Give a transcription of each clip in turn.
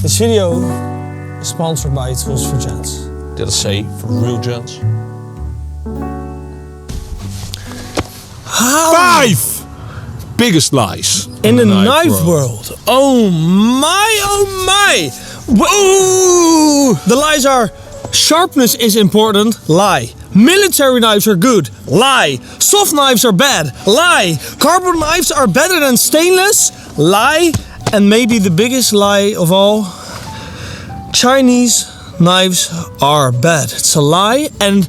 This video is sponsored by Tools for Gents. Did I say for real gents? 5 biggest lies in the knife world. Oh my. Ooh. The lies are: sharpness is important. Lie. Military knives are good. Lie. Soft knives are bad. Lie. Carbon knives are better than stainless. Lie. And maybe the biggest lie of all: Chinese knives are bad. It's a lie, and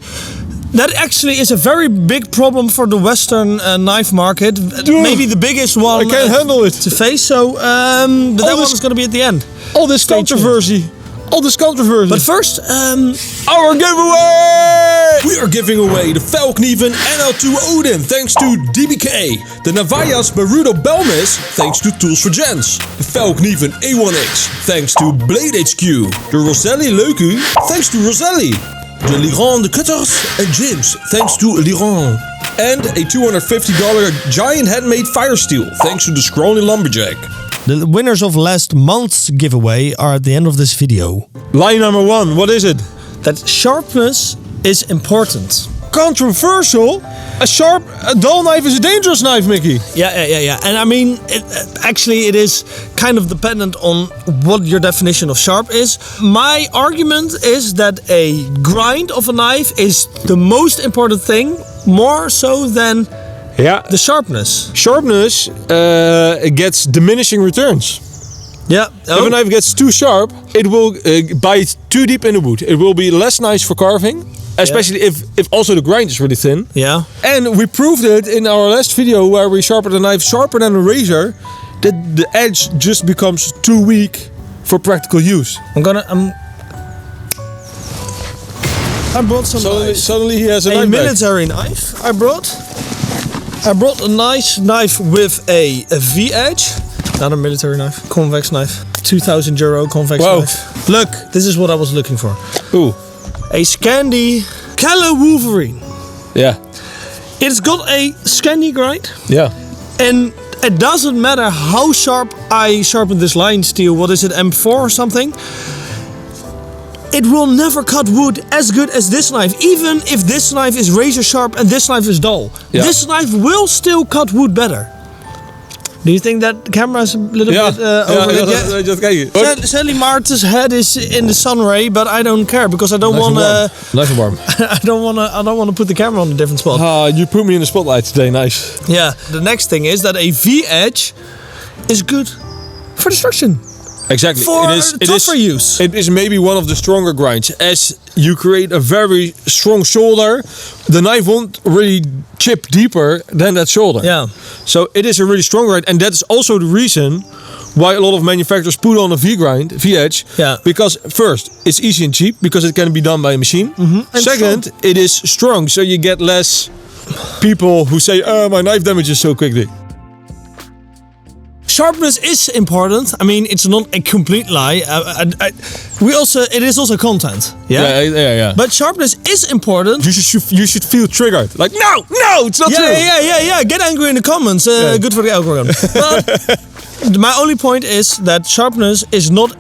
that actually is a very big problem for the Western knife market. Dude, maybe the biggest one. I can't handle it to face. So but that one is going to be at the end. All this controversy. But first, our giveaway! We are giving away the Velknieven NL2 Odin thanks to DBK, the Navajas Barudo Belmis thanks to Tools for Gents, the Velknieven A1X thanks to Blade HQ, the Roselli Leuku thanks to Roselli, the Liran the Cutters and James thanks to Liran, and a $250 giant handmade fire steel thanks to the Scrawny Lumberjack. The winners of last month's giveaway are at the end of this video. Lie number 1, what is it? That sharpness is important. Controversial? A dull knife is a dangerous knife, Mikkie. Yeah. And I mean, it is kind of dependent on what your definition of sharp is. My argument is that a grind of a knife is the most important thing, more so than the sharpness. Sharpness gets diminishing returns. Yeah. If a knife gets too sharp, it will bite too deep in the wood. It will be less nice for carving, especially if also the grind is really thin. Yeah. And we proved it in our last video where we sharpened the knife sharper than a razor, that the edge just becomes too weak for practical use. I brought some knives. Suddenly he has a military knife. I brought a nice knife with a V-edge. Not a military knife, convex knife. €2,000 convex knife. Look, this is what I was looking for. Ooh. A Scandi Calla Wolverine. Yeah. It's got a Scandi grind. Yeah. And it doesn't matter how sharp I sharpen this line steel. What is it, M4 or something? It will never cut wood as good as this knife. Even if this knife is razor sharp and this knife is dull. Yeah. This knife will still cut wood better. Do you think that the camera is a little bit overlit? Just kijk. Sadly, Maarten's head is in the sun ray, but I don't care because I don't want to. Nice and warm. I don't want to put the camera on a different spot. You put me in the spotlight today. Nice. Yeah. The next thing is that a V edge is good for destruction. Exactly. It is for use. It is maybe one of the stronger grinds. As you create a very strong shoulder, the knife won't really chip deeper than that shoulder. Yeah. So it is a really strong grind, and that's also the reason why a lot of manufacturers put on a V-edge. Yeah. Because first, it's easy and cheap because it can be done by a machine. Mm-hmm. Second, strong. It is strong, so you get less people who say, my knife damages so quickly. Sharpness is important. I mean, it's not a complete lie. It is also content. Yeah. But sharpness is important. You should feel triggered. Like, no, it's not true. Yeah. Get angry in the comments. Good for the algorithm. But my only point is that sharpness is not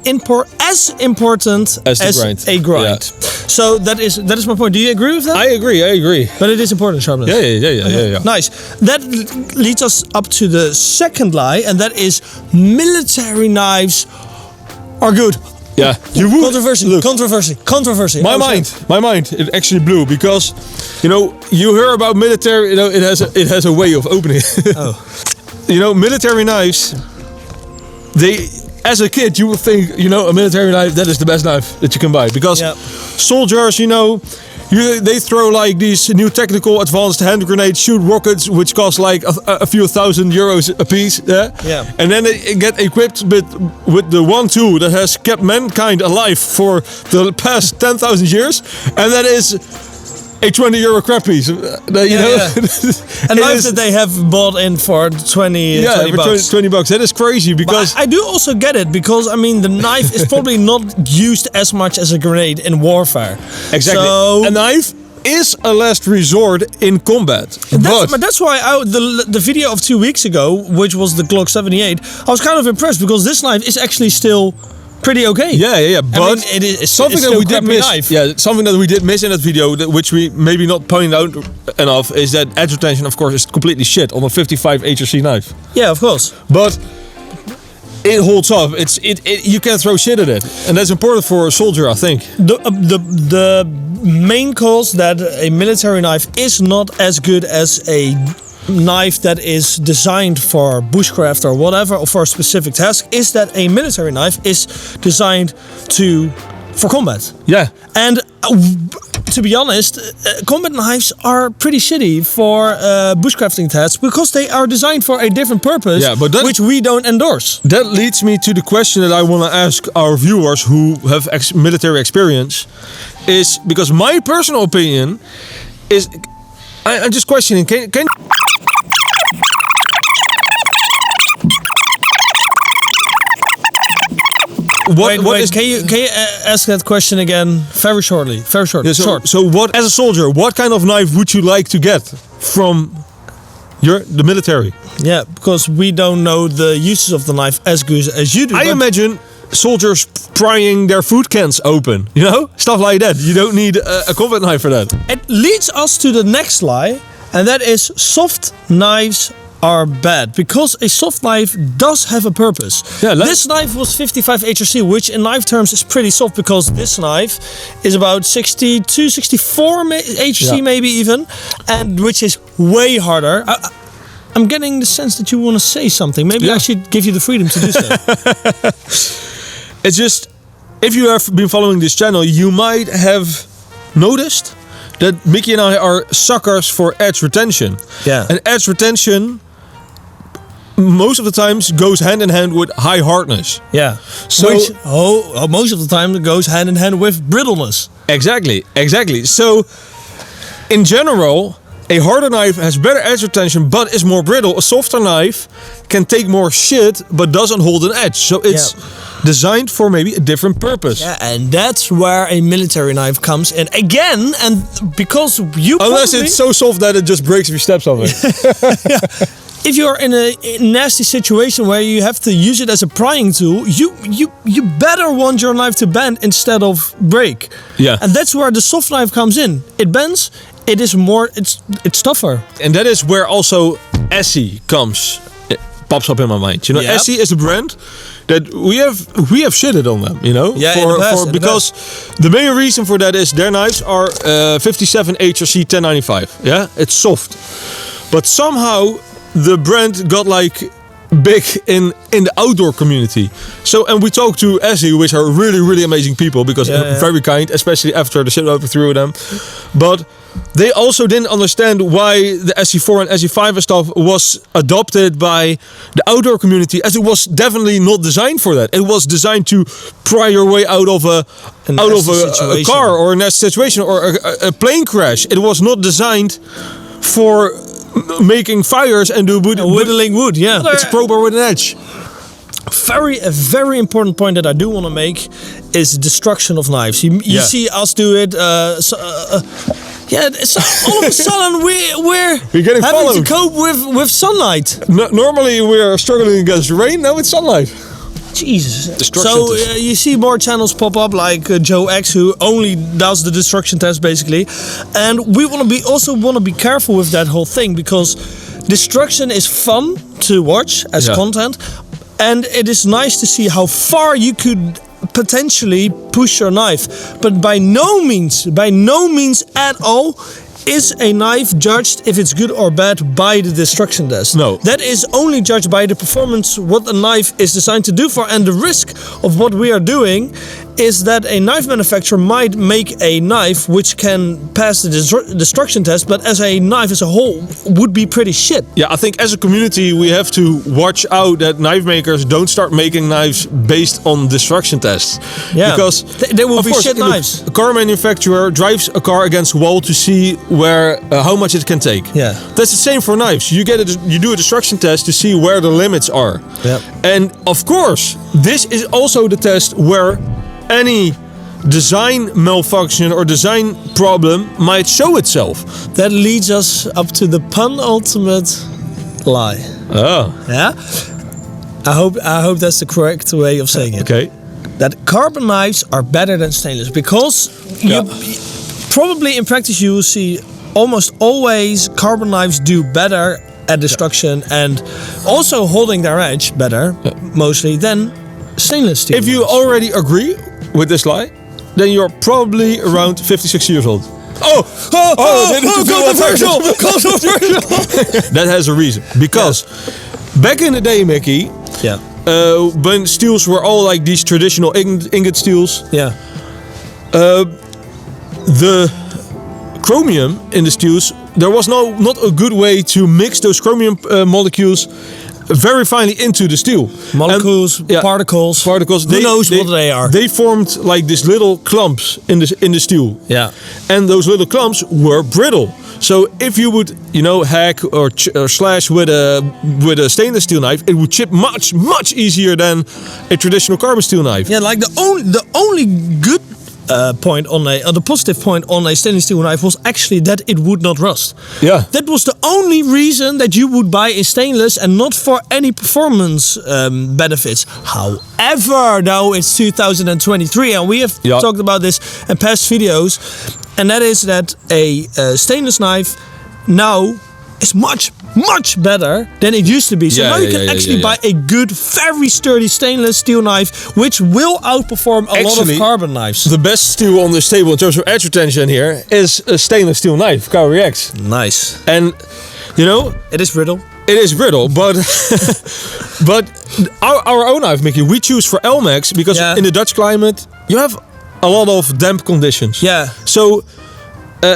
as important as a grind. Yeah. So that is my point. Do you agree with that? I agree. But it is important, sharpness. Yeah. Nice. That leads us up to the second lie, and that is military knives are good. Yeah. Controversy. My mind, it actually blew because, you hear about military, it has a way of opening. Military knives, as a kid, you would think, a military knife, that is the best knife that you can buy. Because soldiers, they throw like these new technical advanced hand grenades, shoot rockets, which cost like a few €1,000 a piece. Yeah. And then they get equipped with the one tool that has kept mankind alive for the past 10,000 years. And that is a €20 crap piece. A knife that they have bought in for 20 bucks. $20. That is crazy because I do also get it because the knife is probably not used as much as a grenade in warfare. Exactly. So a knife is a last resort in combat. But that's why the video of 2 weeks ago, which was the Glock 78, I was kind of impressed because this knife is actually still pretty okay. Yeah. But I mean, it is something it's that we still did crappy miss. knife. Yeah, something that we did miss in that video, which we maybe not pointed out enough, is that edge retention, of course, is completely shit on a 55 HRC knife. Yeah, of course. But it holds up. You can't throw shit at it, and that's important for a soldier, I think. The main cause that a military knife is not as good as a knife that is designed for bushcraft or whatever, or for a specific task, is that a military knife is designed for combat. Yeah. And to be honest, combat knives are pretty shitty for bushcrafting tasks because they are designed for a different purpose, which we don't endorse. That leads me to the question that I want to ask our viewers who have military experience, is because my personal opinion is, I'm just questioning, can Can you ask that question again very shortly? Very short. Yeah, so what, as a soldier, what kind of knife would you like to get from the military? Yeah, because we don't know the uses of the knife as good as you do. I imagine soldiers prying their food cans open, stuff like that. You don't need a combat knife for that. It leads us to the next lie, and that is soft knives are bad, because a soft knife does have a purpose. Yeah, this knife was 55 HRC, which in knife terms is pretty soft, because this knife is about 62, 64 HRC maybe even, and which is way harder. I'm getting the sense that you want to say something. Maybe I should give you the freedom to do so. It's just, if you have been following this channel, you might have noticed that Mikkie and I are suckers for edge retention. Yeah. And edge retention most of the times goes hand in hand with high hardness. Yeah. So most of the time it goes hand in hand with brittleness. Exactly. So in general, a harder knife has better edge retention but is more brittle. A softer knife can take more shit but doesn't hold an edge. So it's designed for maybe a different purpose. Yeah, and that's where a military knife comes in again. And because unless it's so soft that it just breaks if you step on it. If you're in a nasty situation where you have to use it as a prying tool, you better want your knife to bend instead of break. Yeah. And that's where the soft knife comes in. It bends. It is more. It's tougher. And that is where also Essie comes. It pops up in my mind. Essie is a brand that we have shitted on them. Yeah. Because the main reason for that is their knives are 57 HRC 1095. Yeah. It's soft, but somehow the brand got big in the outdoor community. So, and we talked to Essie, which are really, really amazing people, because very kind, especially after the shit we threw them. But they also didn't understand why the SE4 and SE5 and stuff was adopted by the outdoor community, as it was definitely not designed for that. It was designed to pry your way out of a car or a nasty situation or a plane crash. It was not designed for making fires and whittling wood. Yeah, it's proper with an edge. A very important point that I do want to make is destruction of knives. You see us do it. All of a sudden we're getting having followed. to cope with sunlight. Normally we're struggling against rain. Now it's sunlight. Jesus. So you see more channels pop up like Joe X, who only does the destruction test basically, and we want to be careful with that whole thing, because destruction is fun to watch as content, and it is nice to see how far you could potentially push your knife, but by no means at all is a knife judged if it's good or bad by the destruction test. No. That is only judged by the performance, what a knife is designed to do for, and the risk of what we are doing is that a knife manufacturer might make a knife which can pass the destruction test, but as a knife as a whole would be pretty shit. Yeah, I think as a community we have to watch out that knife makers don't start making knives based on destruction tests. Yeah, because they will be shit knives. A car manufacturer drives a car against a wall to see how much it can take. Yeah, that's the same for knives. You do a destruction test to see where the limits are. Yeah, and of course this is also the test where any design malfunction or design problem might show itself. That leads us up to the penultimate lie. Oh. Yeah? I hope that's the correct way of saying it. Okay. that carbon knives are better than stainless because you probably in practice you will see almost always carbon knives do better at destruction and also holding their edge better mostly than stainless steel. If you already agree with this lie, then you're probably around 56 years old. Controversial! That has a reason. Because back in the day, Mikkie, when steels were all like these traditional ingot steels, the chromium in the steels, there was not a good way to mix those chromium molecules very finely into the steel. Molecules, particles. Who knows what they are? They formed like these little clumps in the steel. Yeah. And those little clumps were brittle. So if you would, hack or slash with a stainless steel knife, it would chip much easier than a traditional carbon steel knife. Yeah, like the only good point on the positive point on a stainless steel knife was actually that it would not rust. Yeah. That was the only reason that you would buy a stainless and not for any performance benefits. However, now it's 2023 and we have talked about this in past videos, and that is that a stainless knife now is much better than it used to be. So now you can actually buy a good, very sturdy stainless steel knife, which will outperform a lot of carbon knives. The best steel on this table in terms of edge retention here is a stainless steel knife, Kauri X. Nice. And, it is brittle. It is brittle, but our own knife, Mikkie, we choose for Elmex because in the Dutch climate, you have a lot of damp conditions. Yeah. So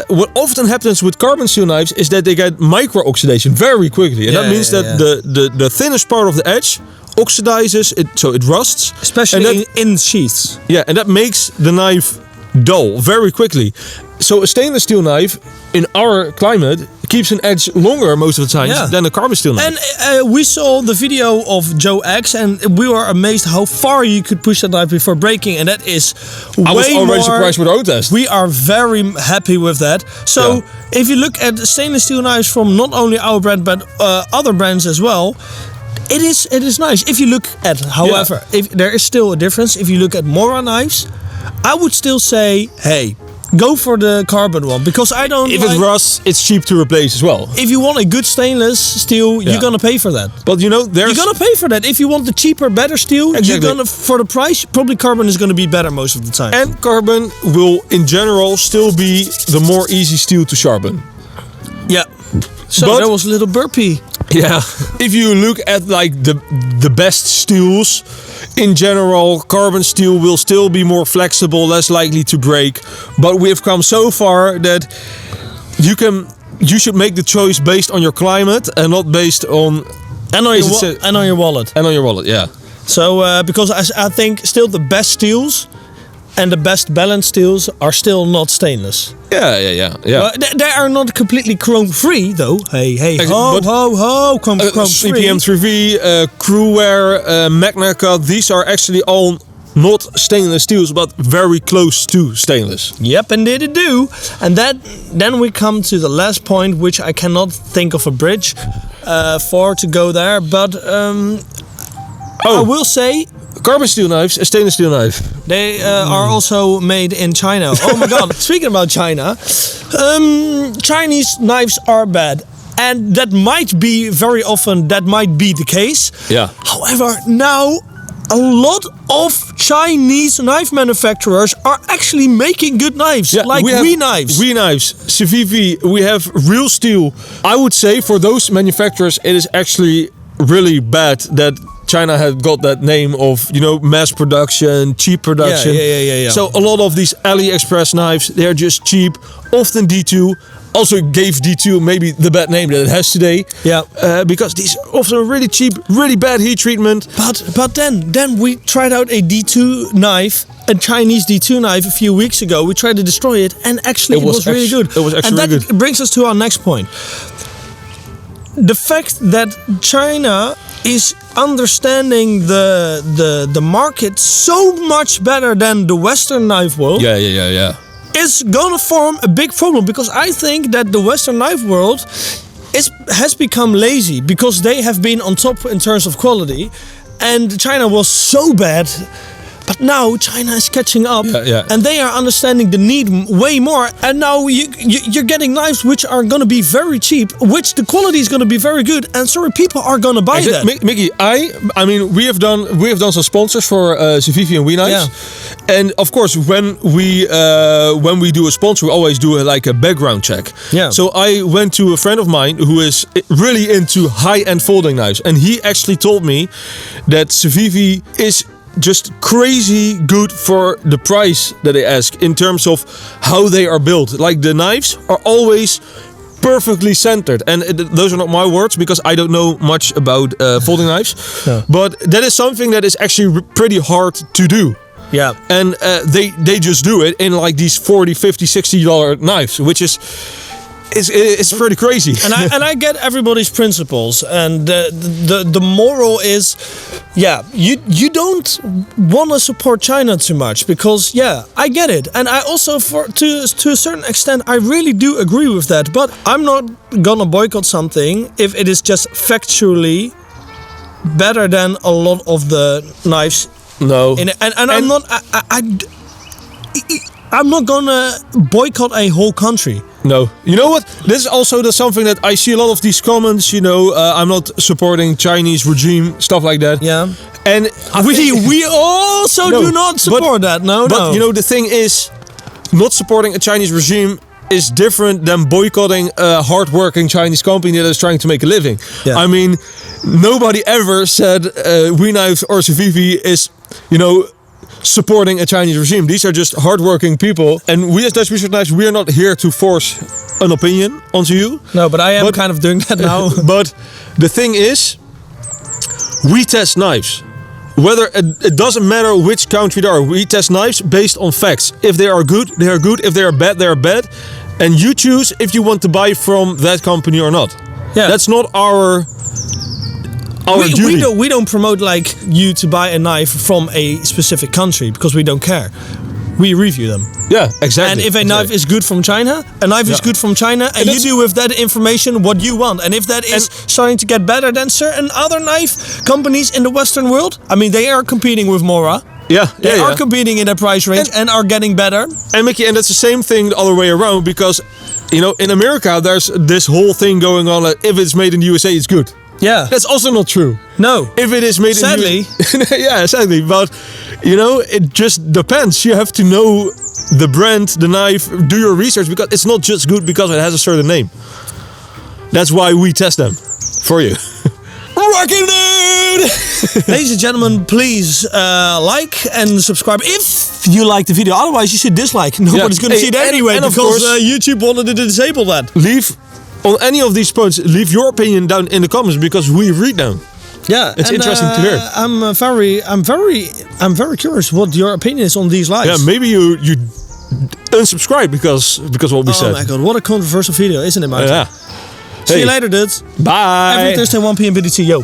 what often happens with carbon steel knives is that they get micro-oxidation very quickly. And that means that the thinnest part of the edge oxidizes, so it rusts. Especially in sheaths. Yeah, and that makes the knife dull very quickly. So a stainless steel knife, in our climate, keeps an edge longer most of the time than a carbon steel knife. And we saw the video of Joe X and we were amazed how far you could push that knife before breaking, and that is way more. I was already surprised with our own test. We are very happy with that. So if you look at stainless steel knives from not only our brand but other brands as well, it is nice. If you look at, however, if there is still a difference, if you look at Mora knives, I would still say, hey, go for the carbon one, because I don't. If it rusts, it's cheap to replace as well. If you want a good stainless steel, you're gonna pay for that. But you're gonna pay for that. If you want the cheaper, better steel, you're gonna, for the price, probably carbon is gonna be better most of the time. And carbon will, in general, still be the more easy steel to sharpen. Yeah. So there was a little burpee. Yeah. If you look at like the best steels, in general, carbon steel will still be more flexible, less likely to break. But we have come so far that you should make the choice based on your climate and not based on and on your wallet. And on your wallet, yeah. So because I think still the best steels and the best balanced steels are still not stainless. Yeah. They are not completely chrome free though. Hey, chrome free. CPM 3V, Crewwear, Magna Cut, these are actually all not stainless steels, but very close to stainless. Yep, indeed they do. And then we come to the last point, which I cannot think of a bridge to go there, but I will say, carbon steel knives, a stainless steel knife. They are also made in China. Oh my god, speaking about China, Chinese knives are bad. And that might be very often, that might be the case. Yeah. However, now a lot of Chinese knife manufacturers are actually making good knives, like We Knives. We Knives, Civivi, we have Real Steel. I would say for those manufacturers, it is actually really bad that China had got that name of, mass production, cheap production. Yeah. So a lot of these AliExpress knives, they're just cheap, often D2. Also gave D2 maybe the bad name that it has today. Yeah. Because these are often really cheap, really bad heat treatment. But then we tried out a D2 knife, a Chinese D2 knife a few weeks ago. We tried to destroy it, and actually it was really good. It was actually really good. And that brings us to our next point. The fact that China is understanding the market so much better than the Western knife world. Yeah. Is gonna form a big problem, because I think that the Western knife world has become lazy because they have been on top in terms of quality, and China was so bad. But now China is catching up, Yeah. and they are understanding the need way more. And now you're getting knives which are going to be very cheap, which the quality is going to be very good, and sorry, people are going to buy that. Mikkie, I mean, we have done some sponsors for Civivi and We Knives, and of course, when we do a sponsor, we always do a background check. Yeah. So I went to a friend of mine who is really into high-end folding knives, and he actually told me that Civivi is just crazy good for the price that they ask in terms of how they are built. Like the knives are always perfectly centered, and those are not my words because I don't know much about folding knives, but that is something that is actually pretty hard to do. Yeah. And they just do it in like these $40, $50, $60 knives, which is it's pretty crazy. And I get everybody's principles, and the moral is, you don't want to support China too much because I get it, and I also to a certain extent I really do agree with that. But I'm not gonna boycott something if it is just factually better than a lot of the knives. No. I'm not gonna boycott a whole country. No. You know what? This is also something that I see a lot of these comments, I'm not supporting Chinese regime, stuff like that. Yeah. And we also do not support that. No. But the thing is, not supporting a Chinese regime is different than boycotting a hardworking Chinese company that is trying to make a living. Yeah. I mean, nobody ever said We Knives or Civivi is, supporting a Chinese regime. These are just hardworking people, and we as Dutch Research Knives, we are not here to force an opinion onto you. No, but I am kind of doing that now. But the thing is, we test knives. Whether it doesn't matter which country they are, we test knives based on facts. If they are good, they are good. If they are bad, they are bad. And you choose if you want to buy from that company or not. Yeah. That's not our duty. We don't promote you to buy a knife from a specific country because we don't care. We review them. Yeah, exactly. And if a knife is good from China, a knife is good from China, and you do with that information what you want. And if that is starting to get better than certain other knife companies in the Western world, I mean, they are competing with Mora. They are competing in their price range and are getting better. And Mikkie, and that's the same thing the other way around because, in America, there's this whole thing going on that if it's made in the USA, it's good. Yeah. That's also not true. No. If it is made sadly. Yeah, sadly. But, it just depends. You have to know the brand, the knife, do your research because it's not just good because it has a certain name. That's why we test them for you. Rockin' dude! Ladies and gentlemen, please like and subscribe if you like the video. Otherwise, you should dislike. Nobody's going to see it anyway because YouTube wanted to disable that. Leave... On any of these points, leave your opinion down in the comments because we read them. Yeah, it's interesting to hear. I'm very curious what your opinion is on these lives. Yeah, maybe you unsubscribe because what we said. Oh my god, what a controversial video, isn't it, Martin? Yeah. See you later, dudes. Bye. Every Thursday 1 p.m. BDT, yo.